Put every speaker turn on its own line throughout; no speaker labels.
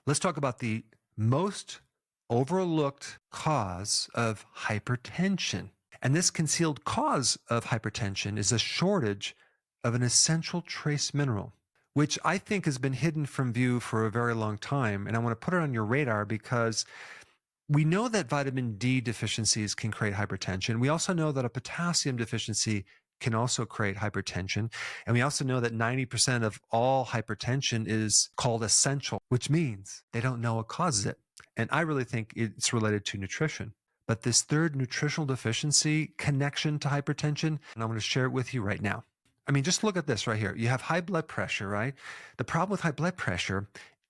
let's talk about the most overlooked cause of hypertension. And this concealed cause of hypertension is a shortage of an essential trace mineral, which I think has been hidden from view for a very long time. And I want to put it on your radar because we know that vitamin D deficiencies can create hypertension. We also know that a potassium deficiency can also create hypertension. And we also know that 90% of all hypertension is called essential, which means they don't know what causes it. And I really think it's related to nutrition. But this third nutritional deficiency connection to hypertension, and I'm going to share it with you right now. I mean, just look at this right here. You have high blood pressure, right? The problem with high blood pressure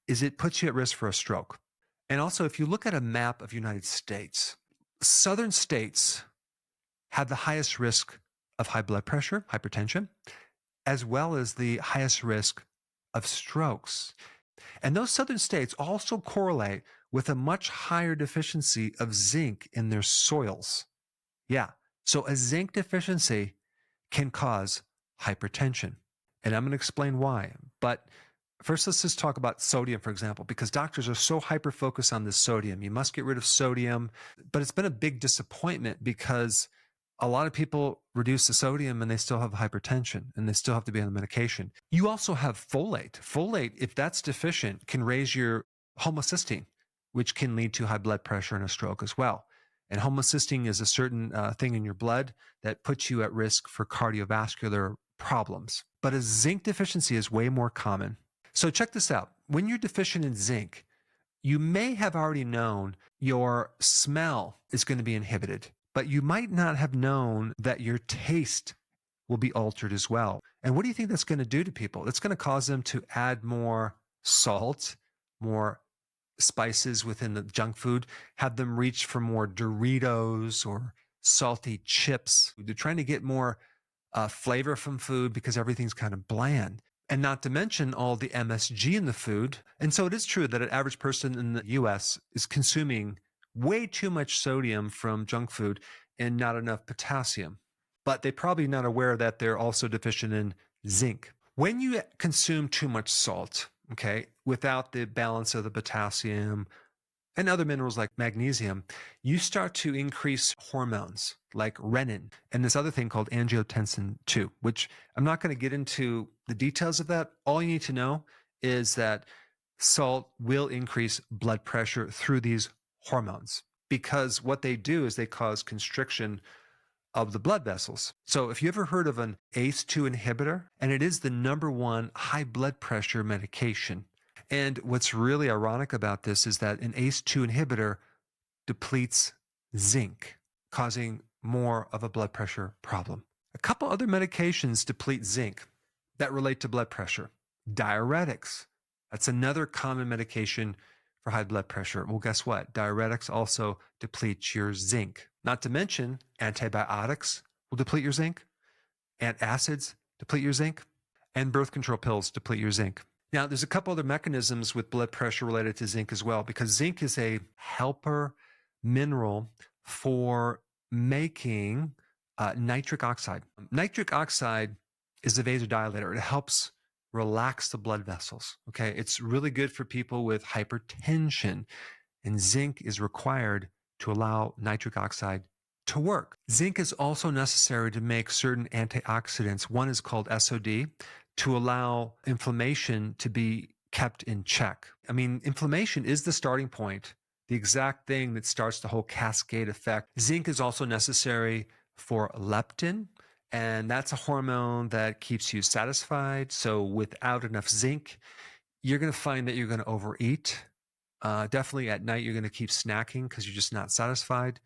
is it puts you at risk for a stroke. And also, if you look at a map of the United States, southern states have the highest risk of high blood pressure, hypertension, as well as the highest risk of strokes. And those southern states also correlate with a much higher deficiency of zinc in their soils. Yeah, so a zinc deficiency can cause hypertension. And I'm going to explain why. But first, let's just talk about sodium, for example, because doctors are so hyper-focused on this sodium. You must get rid of sodium. But it's been a big disappointment because a lot of people reduce the sodium and they still have hypertension and they still have to be on the medication. You also have folate. Folate, if that's deficient, can raise your homocysteine, which can lead to high blood pressure and a stroke as well. And homocysteine is a certain thing in your blood that puts you at risk for cardiovascular problems. But a zinc deficiency is way more common. So check this out. When you're deficient in zinc, you may have already known your smell is going to be inhibited, but you might not have known that your taste will be altered as well. And what do you think that's going to do to people? It's going to cause them to add more salt, more spices within the junk food, have them reach for more Doritos or salty chips. They're trying to get more flavor from food because everything's kind of bland. And not to mention all the MSG in the food. And so it is true that an average person in the US is consuming way too much sodium from junk food and not enough potassium. But they're probably not aware that they're also deficient in zinc. When you consume too much salt, okay, without the balance of the potassium and other minerals like magnesium, you start to increase hormones like renin and this other thing called angiotensin 2, which I'm not going to get into the details of that. All you need to know is that salt will increase blood pressure through these hormones because what they do is they cause constriction of the blood vessels. So if you ever heard of an ACE2 inhibitor, and it is the #1 high blood pressure medication. And what's really ironic about this is that an ACE2 inhibitor depletes zinc, causing more of a blood pressure problem. A couple other medications deplete zinc that relate to blood pressure. Diuretics, that's another common medication for high blood pressure. Well, guess what? Diuretics also deplete your zinc. Not to mention, antibiotics will deplete your zinc, antacids deplete your zinc, and birth control pills deplete your zinc. Now, there's a couple other mechanisms with blood pressure related to zinc as well, because zinc is a helper mineral for making nitric oxide. Nitric oxide is a vasodilator. It helps relax the blood vessels. Okay, it's really good for people with hypertension, and zinc is required to allow nitric oxide to work. Zinc is also necessary to make certain antioxidants. One is called SOD, to allow inflammation to be kept in check. I mean, inflammation is the starting point, the exact thing that starts the whole cascade effect. Zinc is also necessary for leptin, and that's a hormone that keeps you satisfied. So without enough zinc, you're going to find that you're going to overeat. Definitely at night, you're going to keep snacking because you're just not satisfied.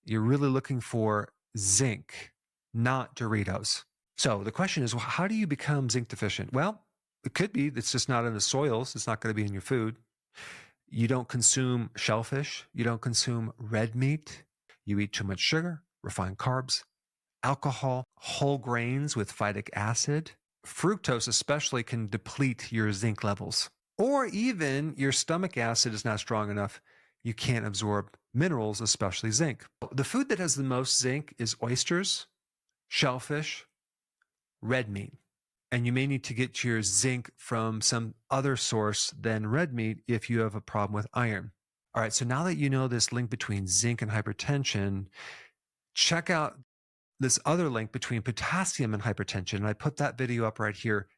You're really looking for zinc, not Doritos. So the question is, well, how do you become zinc deficient? Well, it could be it's just not in the soils. It's not going to be in your food. You don't consume shellfish. You don't consume red meat. You eat too much sugar, refined carbs, alcohol, whole grains with phytic acid. Fructose especially can deplete your zinc levels. Or even your stomach acid is not strong enough. You can't absorb minerals, especially zinc. The food that has the most zinc is oysters, shellfish, red meat. And you may need to get your zinc from some other source than red meat if you have a problem with iron. All right, so now that you know this link between zinc and hypertension, check out this other link between potassium and hypertension. And I put that video up right here.